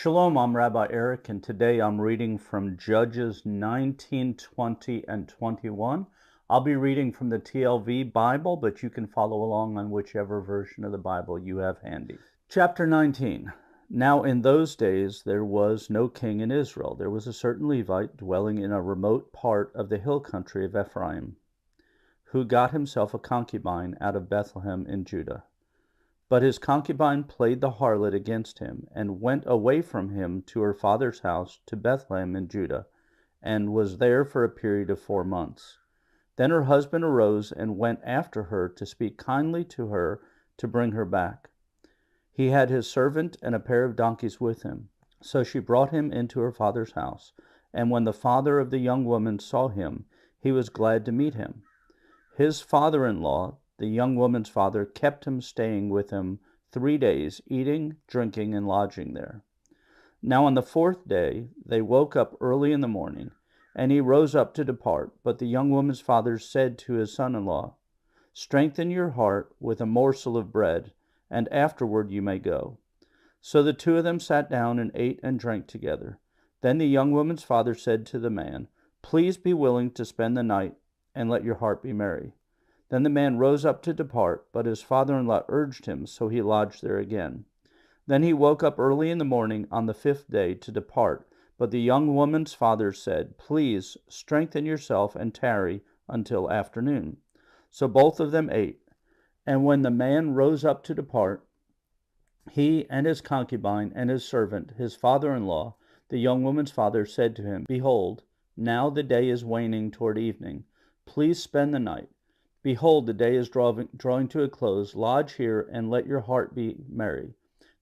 Shalom, I'm Rabbi Eric, and today I'm reading from Judges 19, 20, and 21. I'll be reading from the TLV Bible, but you can follow along on whichever version of the Bible you have handy. Chapter 19. Now in those days there was no king in Israel. There was a certain Levite dwelling in a remote part of the hill country of Ephraim, who got himself a concubine out of Bethlehem in Judah. But his concubine played the harlot against him, and went away from him to her father's house to Bethlehem in Judah, and was there for a period of 4 months. Then her husband arose and went after her to speak kindly to her to bring her back. He had his servant and a pair of donkeys with him. So she brought him into her father's house, and when the father of the young woman saw him, he was glad to meet him. His father-in-law, the young woman's father, kept him staying with him 3 days, eating, drinking, and lodging there. Now on the 4th day they woke up early in the morning, and he rose up to depart. But the young woman's father said to his son-in-law, "Strengthen your heart with a morsel of bread, and afterward you may go." So the two of them sat down and ate and drank together. Then the young woman's father said to the man, "Please be willing to spend the night, and let your heart be merry." Then the man rose up to depart, but his father-in-law urged him, so he lodged there again. Then he woke up early in the morning on the 5th day to depart. But the young woman's father said, "Please strengthen yourself and tarry until afternoon." So both of them ate. And when the man rose up to depart, he and his concubine and his servant, his father-in-law, the young woman's father, said to him, "Behold, now the day is waning toward evening. Please spend the night. Behold, the day is drawing to a close. Lodge here and let your heart be merry.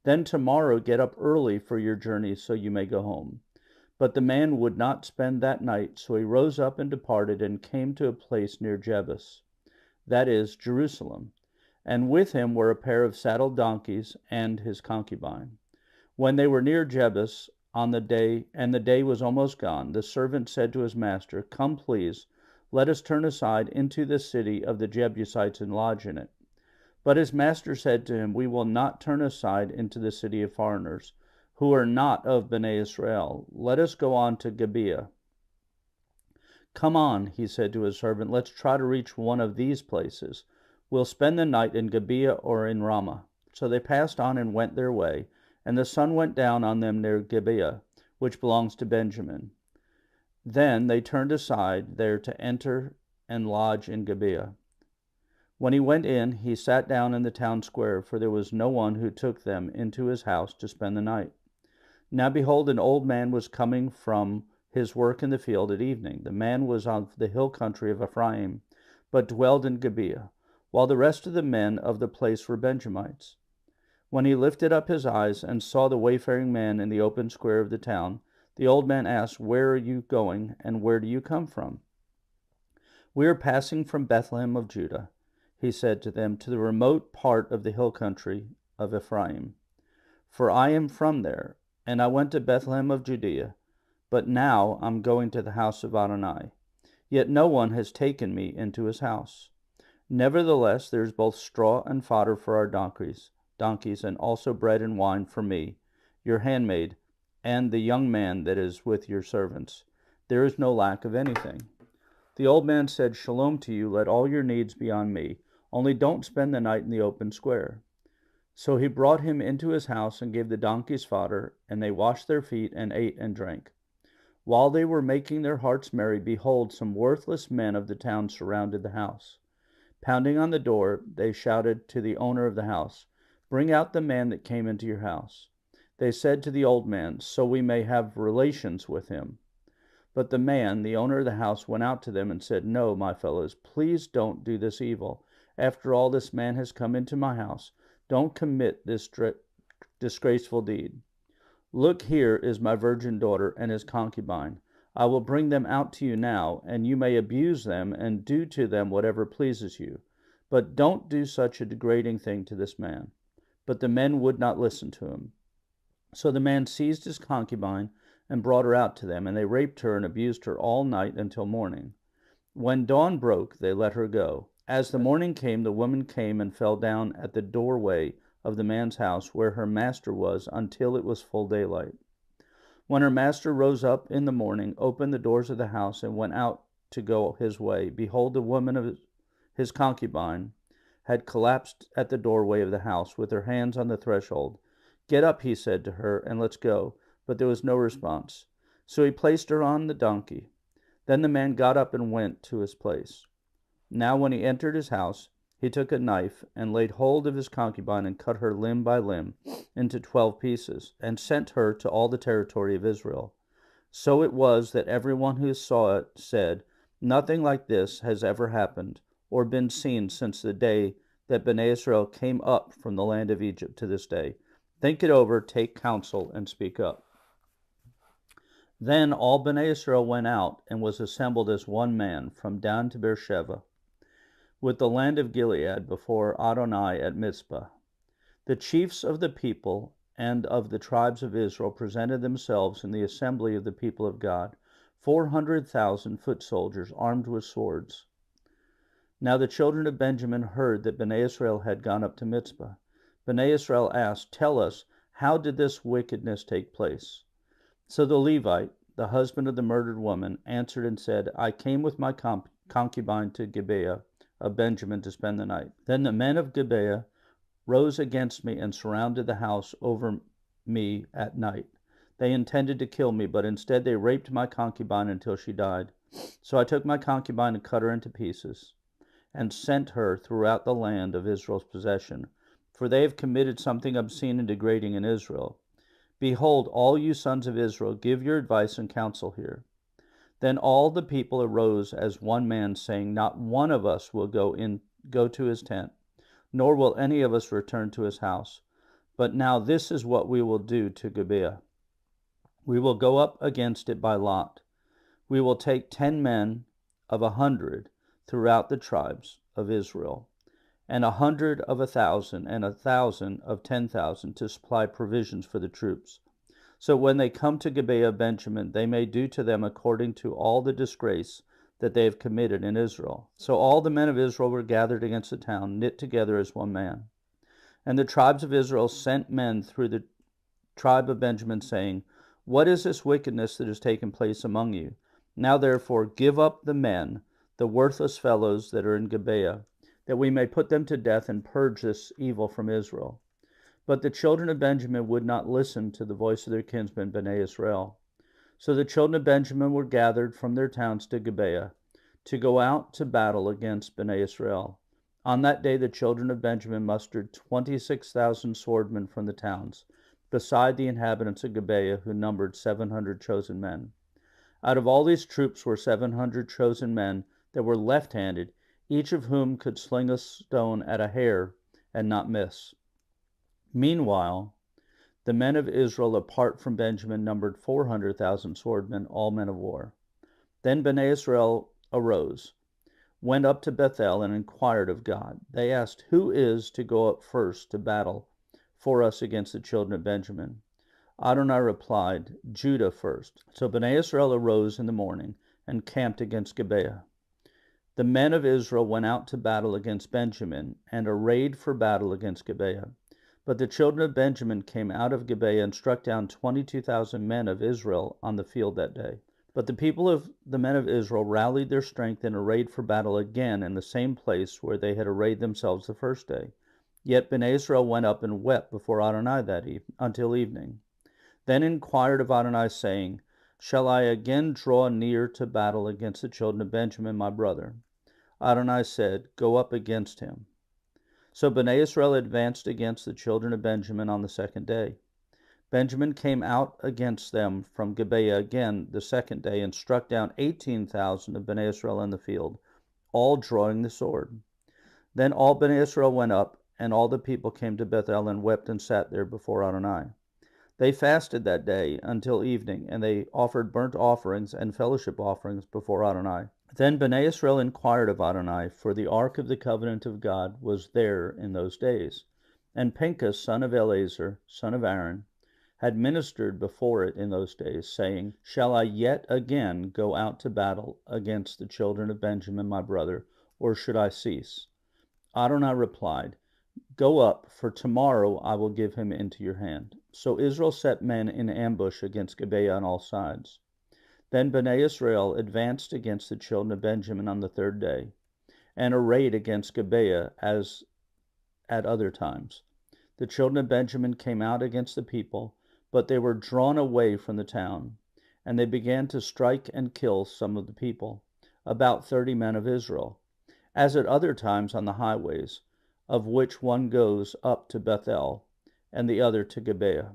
Then tomorrow get up early for your journey, so you may go home." But the man would not spend that night, so he rose up and departed, and came to a place near Jebus, that is, Jerusalem. And with him were a pair of saddled donkeys and his concubine. When they were near Jebus on the day was almost gone, the servant said to his master, "Come, please, let us turn aside into the city of the Jebusites and lodge in it." But his master said to him, "We will not turn aside into the city of foreigners, who are not of Bnei Israel. Let us go on to Gibeah." "Come on," he said to his servant, "let's try to reach one of these places. We'll spend the night in Gibeah or in Ramah." So they passed on and went their way, and the sun went down on them near Gibeah, which belongs to Benjamin. Then they turned aside there to enter and lodge in Gibeah. When he went in, he sat down in the town square, for there was no one who took them into his house to spend the night. Now behold, an old man was coming from his work in the field at evening. The man was of the hill country of Ephraim, but dwelled in Gibeah, while the rest of the men of the place were Benjamites. When he lifted up his eyes and saw the wayfaring man in the open square of the town, the old man asked, "Where are you going, and where do you come from?" "We are passing from Bethlehem of Judah," he said to them, "to the remote part of the hill country of Ephraim. For I am from there, and I went to Bethlehem of Judea, but now I'm going to the house of Adonai. Yet no one has taken me into his house. Nevertheless, there is both straw and fodder for our donkeys, and also bread and wine for me, your handmaid, and the young man that is with your servants. There is no lack of anything." The old man said, "Shalom to you, let all your needs be on me, only don't spend the night in the open square." So he brought him into his house and gave the donkeys fodder, and they washed their feet and ate and drank. While they were making their hearts merry, behold, some worthless men of the town surrounded the house. Pounding on the door, they shouted to the owner of the house, "Bring out the man that came into your house." They said to the old man, "So we may have relations with him." But the man, the owner of the house, went out to them and said, "No, my fellows, please don't do this evil. After all, this man has come into my house. Don't commit this disgraceful deed. Look, here is my virgin daughter and his concubine. I will bring them out to you now, and you may abuse them and do to them whatever pleases you. But don't do such a degrading thing to this man." But the men would not listen to him. So the man seized his concubine and brought her out to them, and they raped her and abused her all night until morning. When dawn broke, they let her go. As the morning came, the woman came and fell down at the doorway of the man's house where her master was until it was full daylight. When her master rose up in the morning, opened the doors of the house, and went out to go his way, behold, the woman of his concubine had collapsed at the doorway of the house, with her hands on the threshold. "Get up," he said to her, "and let's go." But there was no response. So he placed her on the donkey. Then the man got up and went to his place. Now when he entered his house, he took a knife and laid hold of his concubine and cut her limb by limb into 12 pieces, and sent her to all the territory of Israel. So it was that everyone who saw it said, "Nothing like this has ever happened or been seen since the day that Bnei Israel came up from the land of Egypt to this day. Think it over, take counsel, and speak up." Then all Bnei Israel went out and was assembled as one man from Dan to Beersheba, with the land of Gilead before Adonai at Mizpah. The chiefs of the people and of the tribes of Israel presented themselves in the assembly of the people of God, 400,000 foot soldiers armed with swords. Now the children of Benjamin heard that Bnei Israel had gone up to Mizpah. Bnei Israel asked, "Tell us, how did this wickedness take place?" So the Levite, the husband of the murdered woman, answered and said, "I came with my concubine to Gibeah of Benjamin to spend the night. Then the men of Gibeah rose against me and surrounded the house over me at night. They intended to kill me, but instead they raped my concubine until she died. So I took my concubine and cut her into pieces, and sent her throughout the land of Israel's possession, for they have committed something obscene and degrading in Israel. Behold, all you sons of Israel, give your advice and counsel here." Then all the people arose as one man, saying, "Not one of us will go to his tent, nor will any of us return to his house. But now this is what we will do to Gibeah. We will go up against it by lot. We will take 10 men of 100 throughout the tribes of Israel, and 100 of 1,000, and 1,000 of 10,000 to supply provisions for the troops. So when they come to Gibeah of Benjamin, they may do to them according to all the disgrace that they have committed in Israel." So all the men of Israel were gathered against the town, knit together as one man. And the tribes of Israel sent men through the tribe of Benjamin, saying, "What is this wickedness that has taken place among you? Now therefore give up the men, the worthless fellows that are in Gibeah, that we may put them to death and purge this evil from Israel." But the children of Benjamin would not listen to the voice of their kinsmen Bnei Israel. So the children of Benjamin were gathered from their towns to Gibeah, to go out to battle against Bnei Israel. On that day the children of Benjamin mustered 26,000 swordmen from the towns, beside the inhabitants of Gibeah, who numbered 700 chosen men. Out of all these troops were 700 chosen men that were left-handed, each of whom could sling a stone at a hair and not miss. Meanwhile, the men of Israel apart from Benjamin numbered 400,000 swordmen, all men of war. Then Bnei Israel arose, went up to Bethel, and inquired of God. They asked, "Who is to go up first to battle for us against the children of Benjamin?" Adonai replied, "Judah first." So Bnei Israel arose in the morning and camped against Gibeah. The men of Israel went out to battle against Benjamin, and arrayed for battle against Gibeah. But the children of Benjamin came out of Gibeah and struck down 22,000 men of Israel on the field that day. But the men of Israel rallied their strength and arrayed for battle again in the same place where they had arrayed themselves the first day. Yet Bnei Israel went up and wept before Adonai until evening. Then inquired of Adonai, saying, "Shall I again draw near to battle against the children of Benjamin, my brother?" Adonai said, "Go up against him." So Bnei Israel advanced against the children of Benjamin on the second day. Benjamin came out against them from Gibeah again the second day, and struck down 18,000 of Bnei Israel in the field, all drawing the sword. Then all Bnei Israel went up, and all the people came to Bethel and wept and sat there before Adonai. They fasted that day until evening, and they offered burnt offerings and fellowship offerings before Adonai. Then Bnei Israel inquired of Adonai, for the ark of the covenant of God was there in those days. And Pinchas, son of Eleazar, son of Aaron, had ministered before it in those days, saying, "Shall I yet again go out to battle against the children of Benjamin, my brother, or should I cease?" Adonai replied, "Go up, for tomorrow I will give him into your hand." So Israel set men in ambush against Gibeah on all sides. Then Bnei Israel advanced against the children of Benjamin on the third day, and arrayed against Gibeah as at other times. The children of Benjamin came out against the people, but they were drawn away from the town, and they began to strike and kill some of the people, about 30 men of Israel, as at other times on the highways, of which one goes up to Bethel, and the other to Gibeah.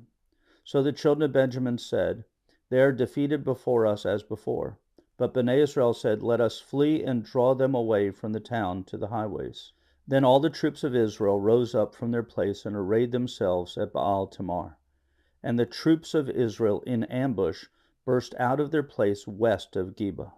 So the children of Benjamin said, They are defeated before us as before. But Bnei Israel said, Let us flee and draw them away from the town to the highways. Then all the troops of Israel rose up from their place and arrayed themselves at Baal Tamar. And the troops of Israel in ambush burst out of their place west of Geba.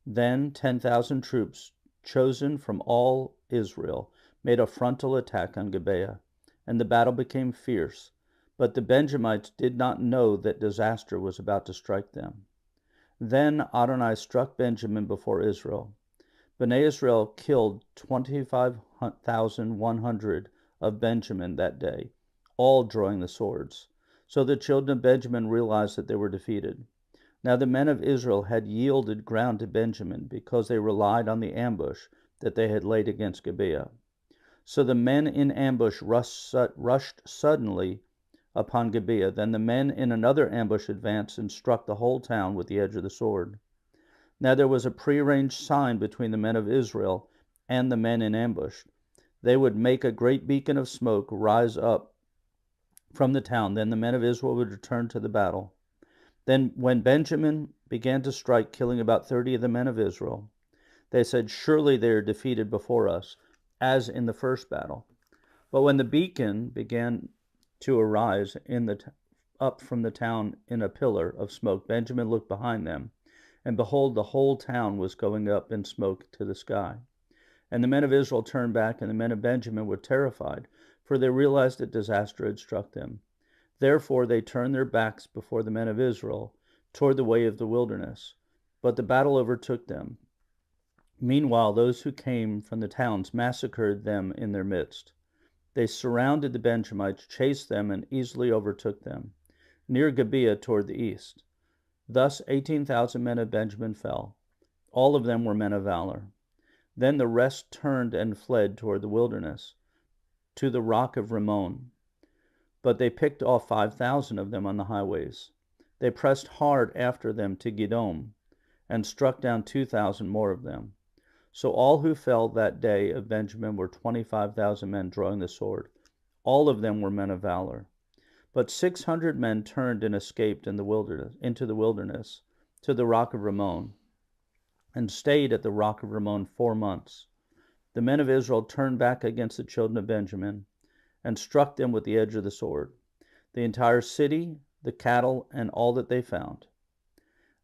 Then 10,000 troops, chosen from all Israel, made a frontal attack on Gibeah, and the battle became fierce. But the Benjamites did not know that disaster was about to strike them. Then Adonai struck Benjamin before Israel. Bnei Israel killed 25,100 of Benjamin that day, all drawing the swords. So the children of Benjamin realized that they were defeated. Now the men of Israel had yielded ground to Benjamin because they relied on the ambush that they had laid against Gibeah. So the men in ambush rushed suddenly upon Gibeah. Then the men in another ambush advanced and struck the whole town with the edge of the sword. Now there was a prearranged sign between the men of Israel and the men in ambush. They would make a great beacon of smoke rise up from the town. Then the men of Israel would return to the battle. Then when Benjamin began to strike, killing about 30 of the men of Israel, they said, Surely they are defeated before us, as in the first battle. But when the beacon began to arise up from the town in a pillar of smoke, Benjamin looked behind them, and behold, the whole town was going up in smoke to the sky. And the men of Israel turned back, and the men of Benjamin were terrified, for they realized that disaster had struck them. Therefore they turned their backs before the men of Israel toward the way of the wilderness. But the battle overtook them. Meanwhile, those who came from the towns massacred them in their midst. They surrounded the Benjamites, chased them, and easily overtook them, near Gibeah toward the east. Thus 18,000 men of Benjamin fell. All of them were men of valor. Then the rest turned and fled toward the wilderness, to the rock of Rimmon. But they picked off 5,000 of them on the highways. They pressed hard after them to Gidom, and struck down 2,000 more of them. So all who fell that day of Benjamin were 25,000 men drawing the sword. All of them were men of valor. But 600 men turned and escaped into the wilderness, to the rock of Rimmon, and stayed at the rock of Rimmon 4 months. The men of Israel turned back against the children of Benjamin, and struck them with the edge of the sword, the entire city, the cattle, and all that they found.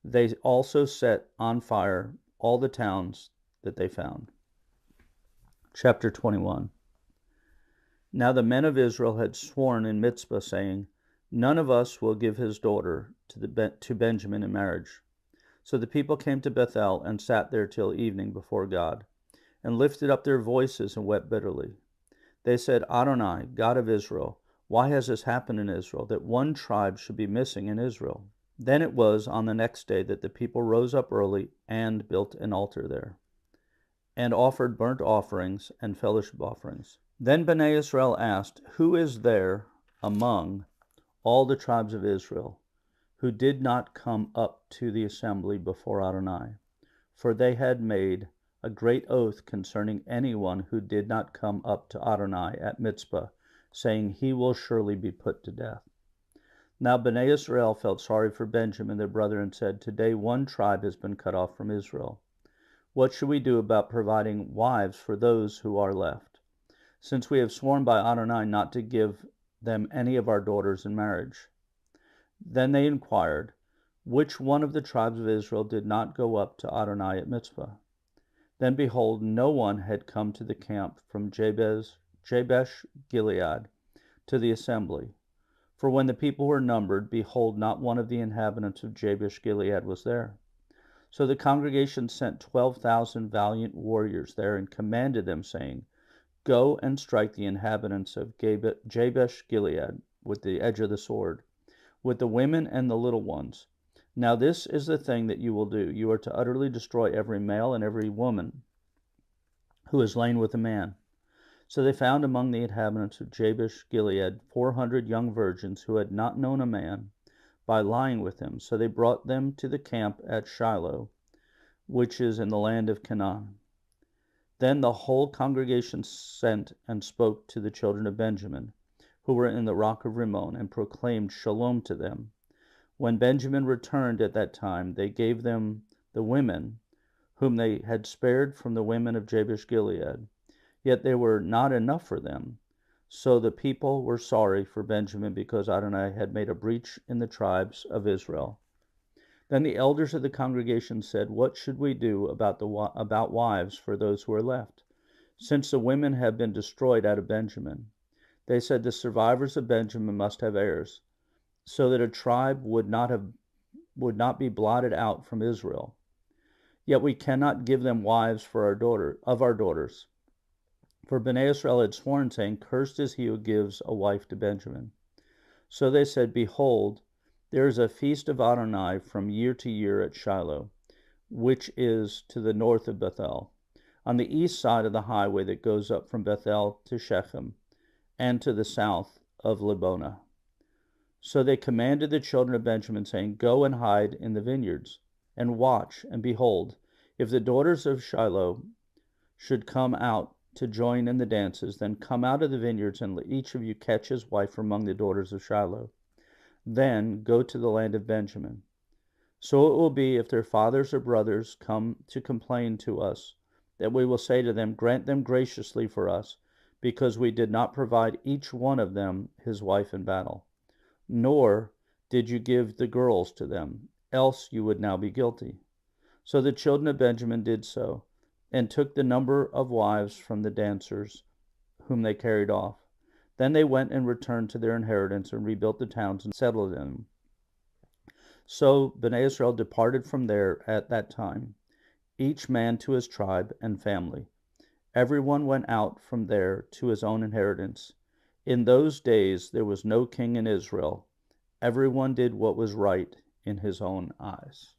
They also set on fire all the towns that they found. Chapter 21. Now the men of Israel had sworn in Mizpah, saying, None of us will give his daughter to Benjamin in marriage. So the people came to Bethel and sat there till evening before God, and lifted up their voices and wept bitterly. They said, Adonai, God of Israel, why has this happened in Israel, that one tribe should be missing in Israel? Then it was on the next day that the people rose up early and built an altar there, and offered burnt offerings and fellowship offerings. Then Bnei Israel asked, Who is there among all the tribes of Israel who did not come up to the assembly before Adonai? For they had made a great oath concerning anyone who did not come up to Adonai at Mizpah, saying, He will surely be put to death. Now Bnei Israel felt sorry for Benjamin their brother, and said, Today one tribe has been cut off from Israel. What should we do about providing wives for those who are left, since we have sworn by Adonai not to give them any of our daughters in marriage? Then they inquired, Which one of the tribes of Israel did not go up to Adonai at Mizpah? Then behold, no one had come to the camp from Jabesh Gilead to the assembly. For when the people were numbered, behold, not one of the inhabitants of Jabesh Gilead was there. So the congregation sent 12,000 valiant warriors there, and commanded them, saying, Go and strike the inhabitants of Jabesh Gilead, with the edge of the sword, with the women and the little ones. Now this is the thing that you will do. You are to utterly destroy every male and every woman who has lain with a man. So they found among the inhabitants of Jabesh Gilead 400 young virgins who had not known a man by lying with him. So they brought them to the camp at Shiloh, which is in the land of Canaan. Then the whole congregation sent and spoke to the children of Benjamin, who were in the rock of Rimmon, and proclaimed shalom to them. When Benjamin returned at that time, they gave them the women whom they had spared from the women of Jabesh Gilead. Yet they were not enough for them. So the people were sorry for Benjamin, because Adonai had made a breach in the tribes of Israel. Then the elders of the congregation said, "What should we do about wives for those who are left, since the women have been destroyed out of Benjamin?" They said, "The survivors of Benjamin must have heirs, so that a tribe would not be blotted out from Israel. Yet we cannot give them wives for our daughters." For Bnei Israel had sworn, saying, "Cursed is he who gives a wife to Benjamin." So they said, "Behold, there is a feast of Adonai from year to year at Shiloh, which is to the north of Bethel, on the east side of the highway that goes up from Bethel to Shechem, and to the south of Lebonah." So they commanded the children of Benjamin, saying, "Go and hide in the vineyards, and watch, and behold, if the daughters of Shiloh should come out to join in the dances, then come out of the vineyards, and let each of you catch his wife from among the daughters of Shiloh. Then go to the land of Benjamin. So it will be, if their fathers or brothers come to complain to us, that we will say to them, Grant them graciously for us, because we did not provide each one of them his wife in battle. Nor did you give the girls to them, else you would now be guilty." So the children of Benjamin did so, and took the number of wives from the dancers whom they carried off. Then they went and returned to their inheritance, and rebuilt the towns and settled in them. So Bnei Israel departed from there at that time, each man to his tribe and family. Everyone went out from there to his own inheritance. In those days there was no king in Israel. Everyone did what was right in his own eyes.